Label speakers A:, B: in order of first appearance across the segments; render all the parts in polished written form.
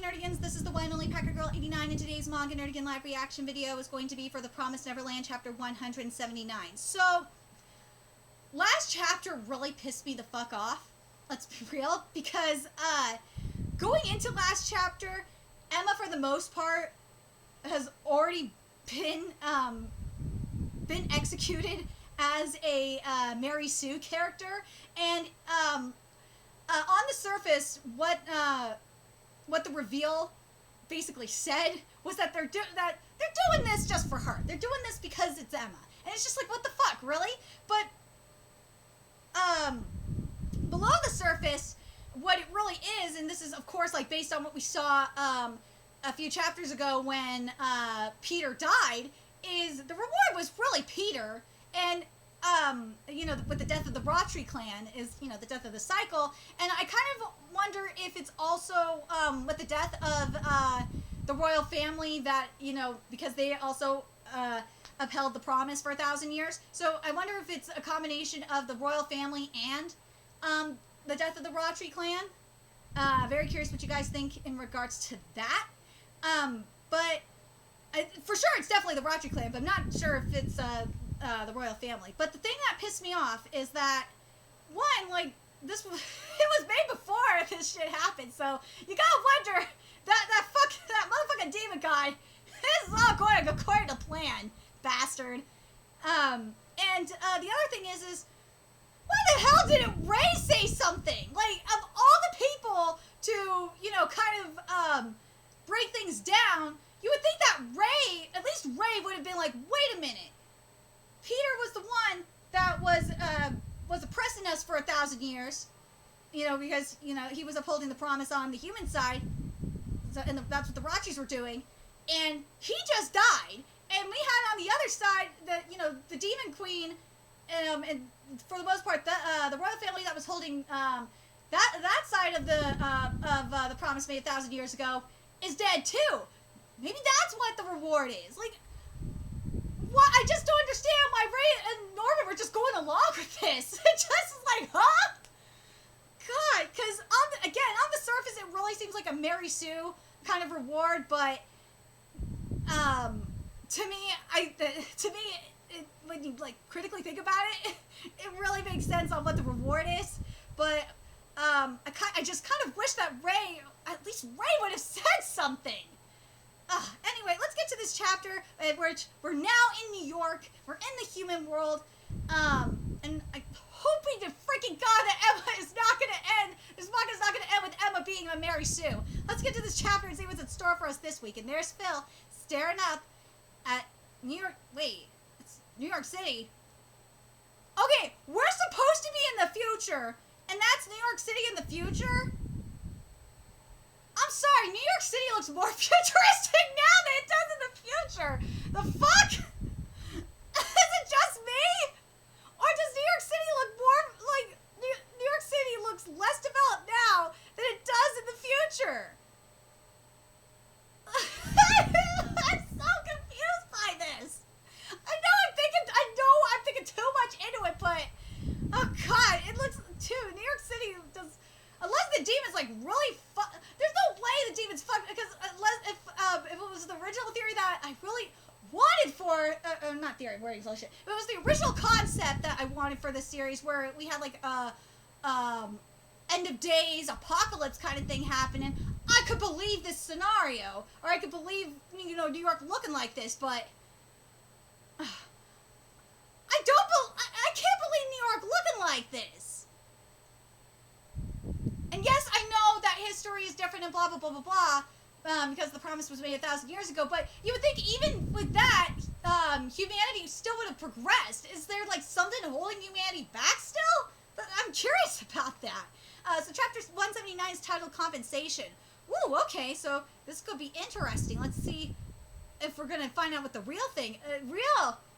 A: Nerdigans, this is the one and only Packer Girl 89, and today's Manga Nerdigan live reaction video is going to be for The Promised Neverland chapter 179. So, last chapter really pissed me the fuck off, let's be real, because going into last chapter, Emma for the most part has already been executed as a Mary Sue character, and on the surface, what the reveal basically said was that they're doing this just for her. They're doing this because it's Emma, and it's just like, what the fuck, really? But below the surface, what it really is, and this is of course like based on what we saw a few chapters ago when Peter died, is the reward was really Peter, and you know, with the death of the Ratri clan is, you know, the death of the cycle, and I kind of wonder if it's also with the death of the royal family that, you know, because they also upheld the promise for 1,000 years. So I wonder if it's a combination of the royal family and the death of the Ratri clan. Very curious what you guys think in regards to that. But for sure it's definitely the Ratri clan, but I'm not sure if it's the royal family. But the thing that pissed me off is that, one, like, this was, it was made before this shit happened, so you gotta wonder, that motherfucking demon guy, this is all going according to plan, bastard. And the other thing is, why the hell didn't Ray say something? Like, of all the people to, you know, kind of, break things down, you would think that Ray, at least Ray would have been like, wait a minute, Peter was the one that was oppressing us for 1,000 years, you know, because, you know, he was upholding the promise on the human side, so, and that's what the Ratris were doing, and he just died, and we had on the other side, you know, the Demon Queen, and for the most part, the royal family that was holding that side of the promise made 1,000 years ago is dead too. Maybe that's what the reward is. Like, what? I just don't understand why Ray and Norman were just going along with this. It just is like, huh? God, because again, on the surface, it really seems like a Mary Sue kind of reward, but to me, when you like critically think about it, it really makes sense on what the reward is. But I just kind of wish that at least Ray would have said something. Anyway, let's get to this chapter, which we're now in New York. We're in the human world, and I'm hoping to freaking God that Emma is not going to end. This manga is not going to end with Emma being a Mary Sue. Let's get to this chapter and see what's in store for us this week. And there's Phil staring up at New York. Wait, it's New York City. Okay, we're supposed to be in the future, and that's New York City in the future? I'm sorry, New York City looks more futuristic now than it does in the future. The fuck? Is it just me? Or does New York City look more like, New York City looks less developed now than it does in the future? I'm so confused by this. I know I'm thinking too much into it, but, oh God, it looks, New York City does, unless the demon's like really there's no way the demon's fucked, because if it was the original theory that I really wanted for, not theory, wording bullshit. It was the original concept that I wanted for this series, where we had like a end of days apocalypse kind of thing happening. I could believe this scenario, or I could believe, you know, New York looking like this, but I can't believe New York looking like this. And yes, I know that history is different and blah, blah, blah, blah, blah, because the promise was made 1,000 years ago, but you would think even with that, humanity still would have progressed. Is there, like, something holding humanity back still? But I'm curious about that. So chapter 179 is titled Compensation. Ooh, okay, so this could be interesting. Let's see if we're going to find out what the real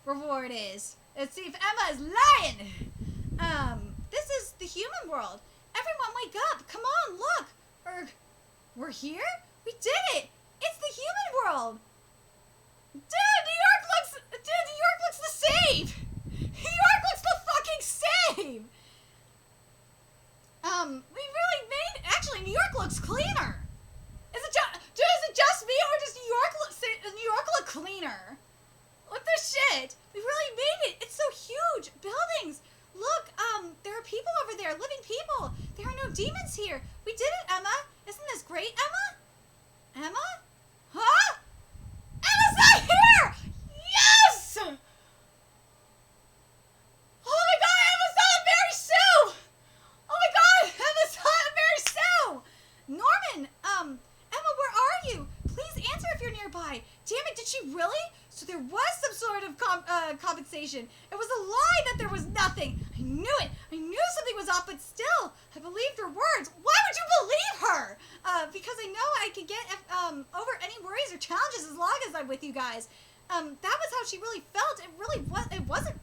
A: reward is. Let's see if Emma is lying. This is the human world. Everyone wake up! Come on, look! We're here? We did it! It's the human world! Dude, New York looks the same! New York looks the fucking same! We really made, actually, New York looks cleaner! Is it just, it! We really made it! It's so huge! Buildings! Look, there are people over there, living people! There are no demons here! We did it, Emma! Isn't this great, Emma? Emma? Huh? Emma's not here! Yes! Oh my god, Emma's not Mary Sue! Oh my god, Emma's not Mary Sue! Norman, Emma, where are you? Please answer if you're nearby. Damn it, did she really? So there was some sort of compensation. It was a lie that there was nothing. I knew it. I knew something was off, but still, I believed her words. Why would you believe her? Because I know I could get over any worries or challenges as long as I'm with you guys. That was how she really felt. It really was. It wasn't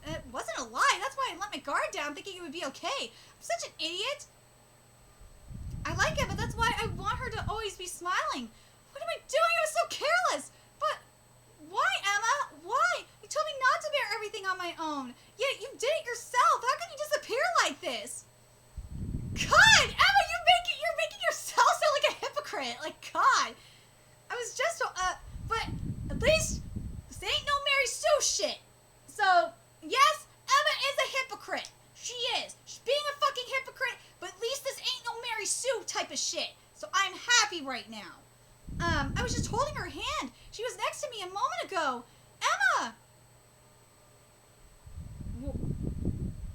A: a lie. That's why I let my guard down, thinking it would be okay. I'm such an idiot. I like it, but that's why I want her to always be smiling. What am I doing? I was so careless. But why, Emma? Why? You told me not to bear everything on my own. Yet you did it yourself. How can you disappear like this? God, Emma, you're making yourself sound like a hypocrite. Like, God. I was just, but at least this ain't no Mary Sue shit. So, yes, Emma is a hypocrite. She is. She's being a fucking hypocrite, but at least this ain't no Mary Sue type of shit. So I'm happy right now. I was just holding her hand. She was next to me a moment ago. Emma!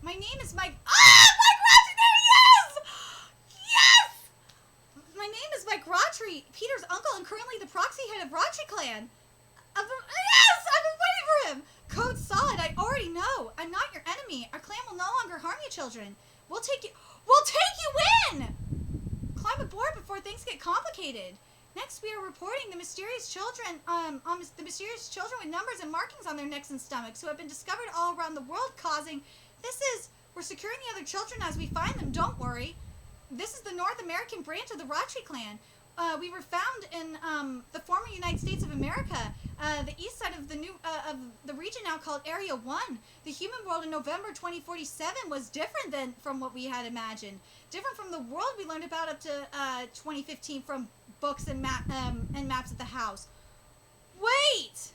A: My name is Mike. Ah! Mike Ratri! There he is! Yes! My name is Mike Ratri, Peter's uncle and currently the proxy head of Ratri clan. Yes! I've been waiting for him! Code solid, I already know. I'm not your enemy. Our clan will no longer harm you children. We'll take you in! Climb aboard before things get complicated. Next, we are reporting the mysterious children, the mysterious children with numbers and markings on their necks and stomachs who have been discovered all around the world we're securing the other children as we find them, don't worry. This is the North American branch of the Ratri clan. We were found in, the former United States of America, the east side of of the region now called Area 1. The human world in November 2047 was different from what we had imagined. Different from the world we learned about up to, 2015 from books and maps at the house. Wait!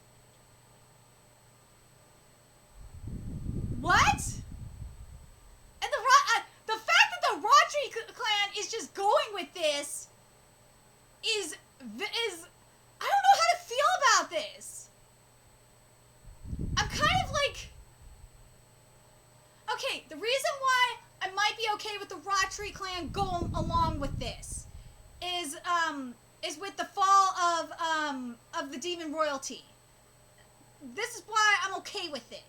A: What? And the fact that the Ratri clan is just going with this is I don't know how to feel about this. I'm kind of like, okay, the reason why I might be okay with the Ratri clan going along with this is with the fall of the demon royalty. This is why I'm okay with it.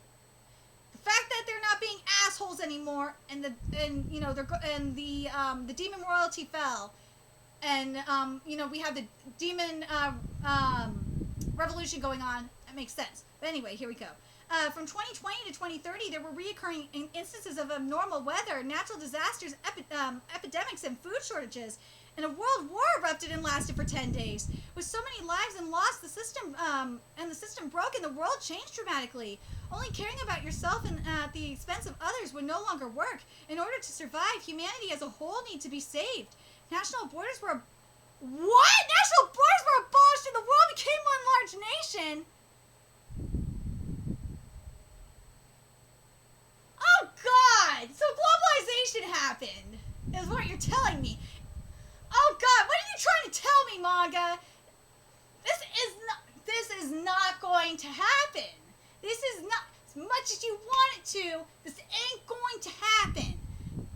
A: The fact that they're not being assholes anymore, and the demon royalty fell, and we have the demon revolution going on. That makes sense. But anyway, here we go. From 2020 to 2030, there were reoccurring instances of abnormal weather, natural disasters, epidemics, and food shortages. And a world war erupted and lasted for 10 days. With so many lives and lost, the system broke and the world changed dramatically. Only caring about yourself and at the expense of others would no longer work. In order to survive, humanity as a whole needs to be saved. National borders were abolished and the world became one large nation. Oh God! So globalization happened, is what you're telling me. Oh God, what are you trying to tell me, Manga? This is not going to happen. This is not, as much as you want it to, this ain't going to happen.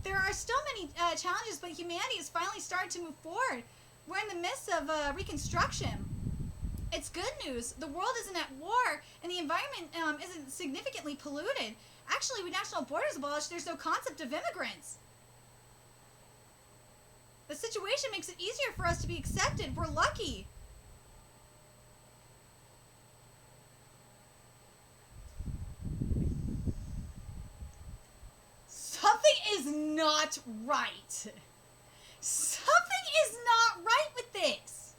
A: There are still many challenges, but humanity is finally starting to move forward. We're in the midst of reconstruction. It's good news. The world isn't at war, and the environment isn't significantly polluted. Actually, with national borders abolished, there's no concept of immigrants. The situation makes it easier for us to be accepted. We're lucky. Something is not right. Something is not right with this.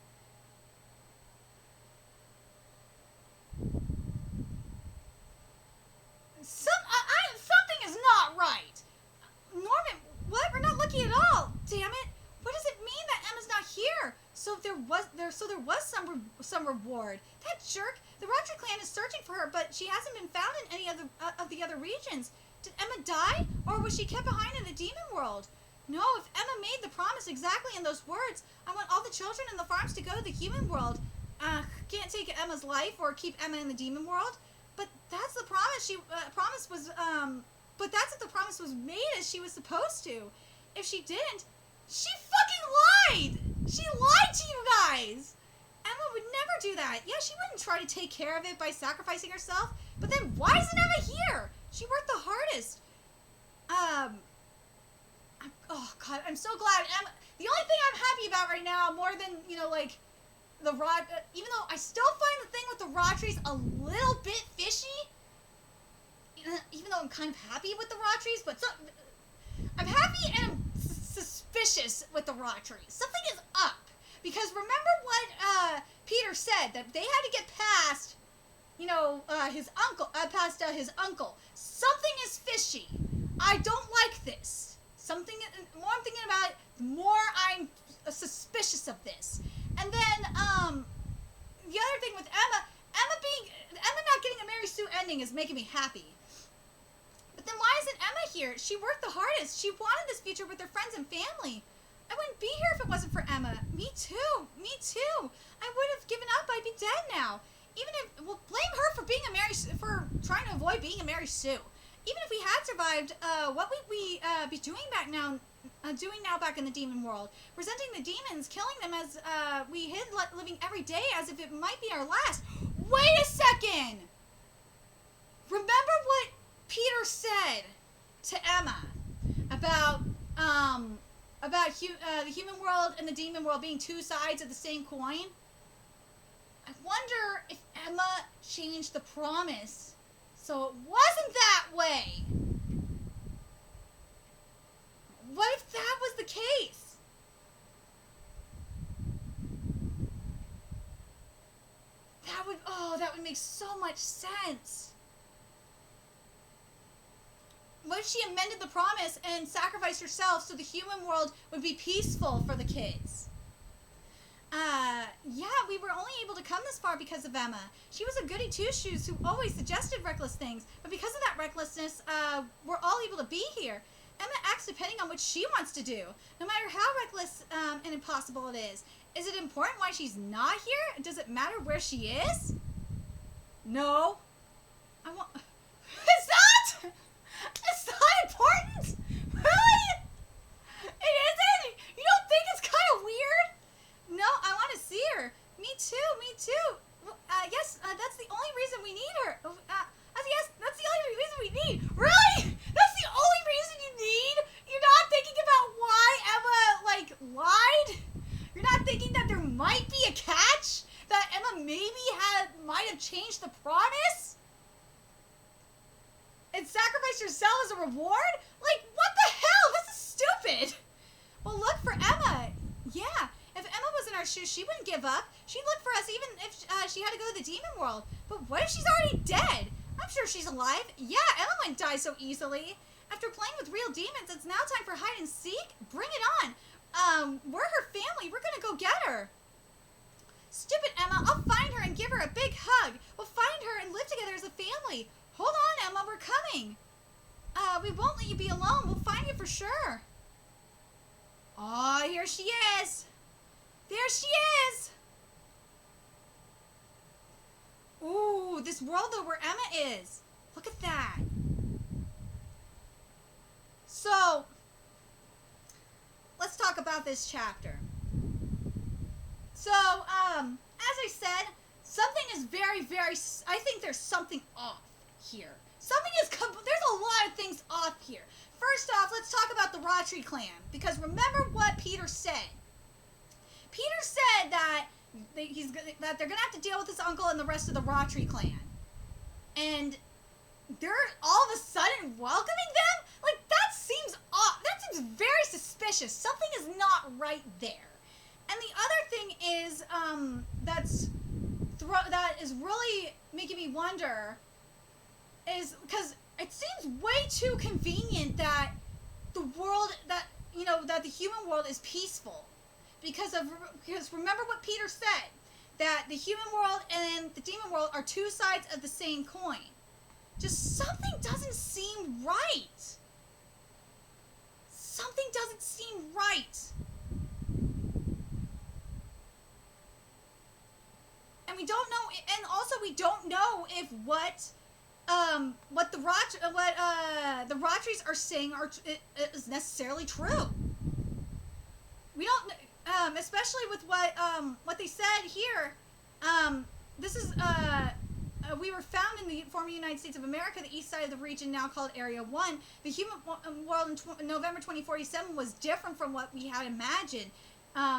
A: Something is not right. Norman, what? We're not lucky at all. Damn it. What does it mean that Emma's not here? there was some reward. That jerk. The Ratri clan is searching for her, but she hasn't been found in any of the other regions. Did Emma die, or was she kept behind in the demon world? No, if Emma made the promise exactly in those words, I want all the children in the farms to go to the human world. Can't take Emma's life or keep Emma in the demon world, but that's the promise But that's if the promise was made as she was supposed to. If she didn't, she fucking lied! She lied to you guys! Emma would never do that. Yeah, she wouldn't try to take care of it by sacrificing herself, but then why isn't Emma here? She worked the hardest. Oh god, I'm so glad Emma... The only thing I'm happy about right now, more than, like, even though I still find the thing with the Ratris a little bit fishy, even though I'm kind of happy with the Ratris, but I'm happy and I'm suspicious with the Ratris. Something is up. Because remember what Peter said, that they had to get past, his uncle, his uncle. Something is fishy. I don't like this. The more I'm thinking about it, the more I'm suspicious of this. And then, the other thing with Emma not getting a Mary Sue ending is making me happy. But then why isn't Emma here? She worked the hardest. She wanted this future with her friends and family. I wouldn't be here if it wasn't for Emma. Me too. I would have given up. I'd be dead now. Blame her for trying to avoid being a Mary Sue. Even if we had survived, what would we be doing now back in the demon world? Presenting the demons, killing them as we hid living every day as if it might be our last. Wait a second! Remember what Peter said to Emma about the human world and the demon world being two sides of the same coin? I wonder if Emma changed the promise so it wasn't that way. What if that was the case? That would make so much sense. What if she amended the promise and sacrificed herself so the human world would be peaceful for the kids? Yeah, we were only able to come this far because of Emma. She was a goody two-shoes who always suggested reckless things, but because of that recklessness, we're all able to be here. Emma acts depending on what she wants to do, no matter how reckless and impossible it is. Is it important why she's not here? Does it matter where she is? No. It's not important? Really? It isn't? You don't think it's kind of weird? No, I want to see her. Me too. Yes, that's the only reason we need her. Yes, that's the only reason we need. Really? That's the only reason you need? You're not thinking about why Emma, lied? You're not thinking that there might be a catch? That Emma might have changed the promise? And sacrificed herself as a reward? What the hell? This is stupid. Well, look for Emma. Yeah. If Emma was in our shoes, she wouldn't give up. She'd look for us even if she had to go to the demon world. But what if she's already dead? I'm sure she's alive. Yeah, Emma wouldn't die so easily. After playing with real demons, it's now time for hide and seek. Bring it on. We're her family. We're gonna go get her. Stupid Emma, I'll find her and give her a big hug. We'll find her and live together as a family. Hold on, Emma, we're coming. We won't let you be alone. We'll find you for sure. Oh, here she is. There she is! Ooh, this world though where Emma is. Look at that. So, let's talk about this chapter. So, as I said, something is I think there's something off here. There's a lot of things off here. First off, let's talk about the Ratri clan, because remember what Peter said. Peter said that they're going to have to deal with his uncle and the rest of the Ratri clan. And they're all of a sudden welcoming them? That seems odd. That seems very suspicious. Something is not right there. And the other thing is that is really making me wonder is because it seems way too convenient that the world, that the human world is peaceful. because remember what Peter said, that the human world and the demon world are two sides of the same coin. Just something doesn't seem right. Something doesn't seem right. And we don't know, and also we don't know if what the Ratris are saying is necessarily true. We don't, especially with what they said here. This is we were found in the former United States of America, the east side of the region now called Area 1. The human world in November 2047 was different from what we had imagined.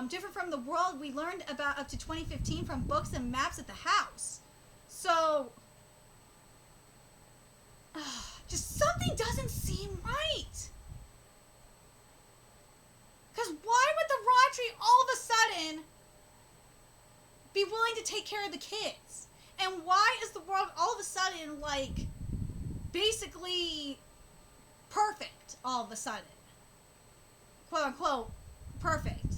A: Different from the world we learned about up to 2015 from books and maps at the house. So, just something doesn't seem right. Because why would the Ratri all of a sudden be willing to take care of the kids? And why is the world all of a sudden, like, basically perfect all of a sudden? Quote unquote, perfect.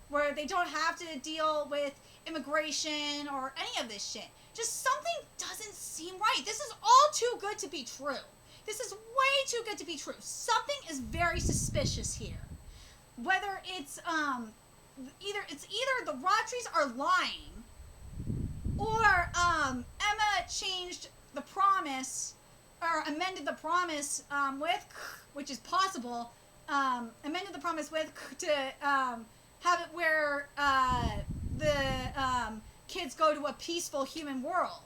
A: Where they don't have to deal with immigration or any of this shit. Just something doesn't seem right. This is all too good to be true. This is way too good to be true. Something is very suspicious here. Whether it's either the Ratris are lying, or Emma changed the promise or amended the promise which is possible, amended the promise to have it where the kids go to a peaceful human world.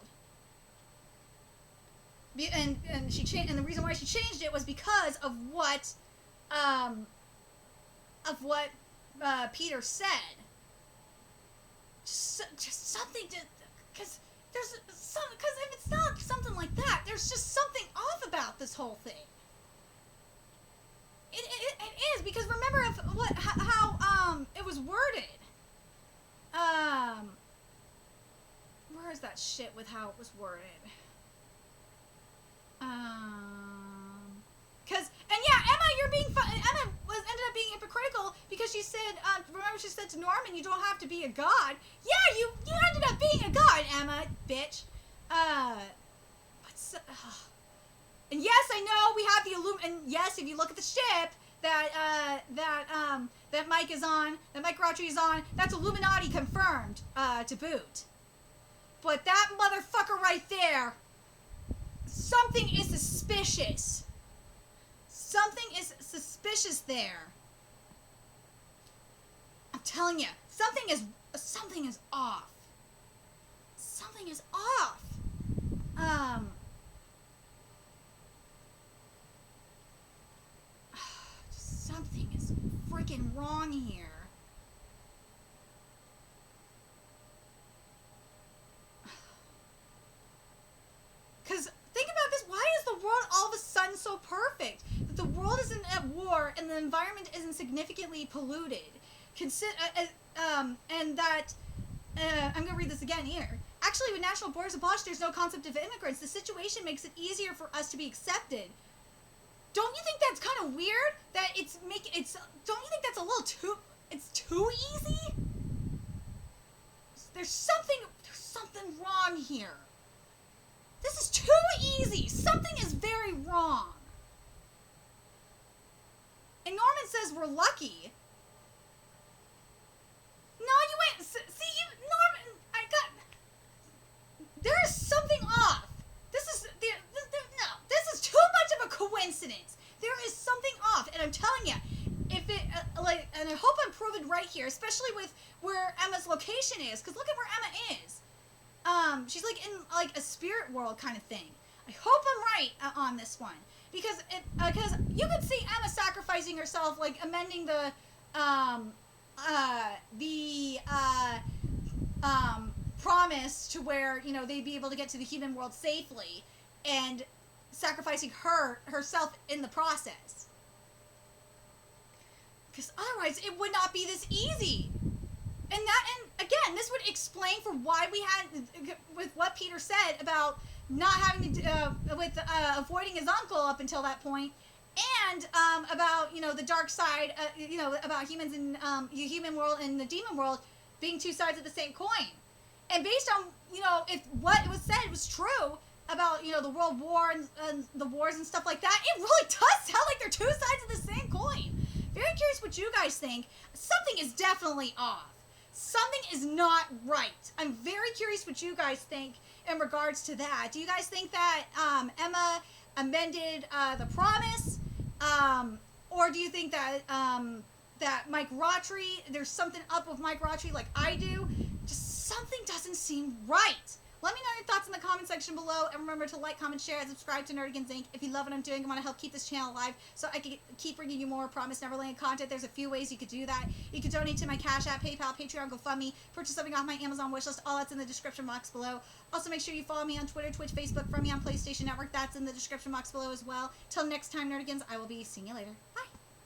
A: And she changed, and the reason why she changed it was because of what Peter said. Just something to, because if it's not something like that, there's just something off about this whole thing. It is, because remember how it was worded. Where is that shit with how it was worded? Emma ended up being hypocritical because she said, remember she said to Norman, you don't have to be a god. Yeah, you ended up being a god, Emma, bitch. And yes, I know we have the and yes, if you look at the ship that Mike is on, that Mike Ratri is on, that's Illuminati confirmed, to boot. But that motherfucker right there, something is suspicious. Something is suspicious there. I'm telling you, something is off. Something is off. Something is freaking wrong here. Because think about this, why is the world all of a sudden so perfect? That the world isn't at war and the environment isn't significantly polluted. And that, I'm going to read this again here. Actually, with national borders abolished, there's no concept of immigrants. The situation makes it easier for us to be accepted. Don't you think that's kind of weird? That don't you think that's a little too easy? There's something wrong here. This is too easy. Something is very wrong. And Norman says we're lucky. No, you ain't. See, Norman, there is something off. This is too much of a coincidence. There is something off, and I'm telling you, and I hope I'm proven right here, especially with where Emma's location is, because look at where Emma is. She's like in like a spirit world kind of thing. I hope I'm right on this one, because you could see Emma sacrificing herself, like amending the promise to where they'd be able to get to the human world safely, and sacrificing herself in the process. Because otherwise, it would not be this easy. And again, this would explain for why we had, with what Peter said about not having to, avoiding his uncle up until that point, and about the dark side, about humans and the human world and the demon world being two sides of the same coin. And based on if what was said was true about the world war and the wars and stuff like that, it really does sound like they're two sides of the same coin. Very curious what you guys think. Something is definitely off. Something is not right. I'm very curious what you guys think in regards to that. Do you guys think that Emma amended the promise, or do you think that that Mike Ratri, there's something up with Mike Ratri like I do? Just something doesn't seem right. Let me know your thoughts in the comment section below, and remember to like, comment, share, and subscribe to Nerdigans Inc. If you love what I'm doing and want to help keep this channel alive so I can keep bringing you more Promised Neverland content, there's a few ways you could do that. You could donate to my Cash App, PayPal, Patreon, GoFundMe, purchase something off my Amazon wishlist. All that's in the description box below. Also, make sure you follow me on Twitter, Twitch, Facebook, friend me on PlayStation Network. That's in the description box below as well. Till next time, Nerdigans, I will be seeing you later. Bye!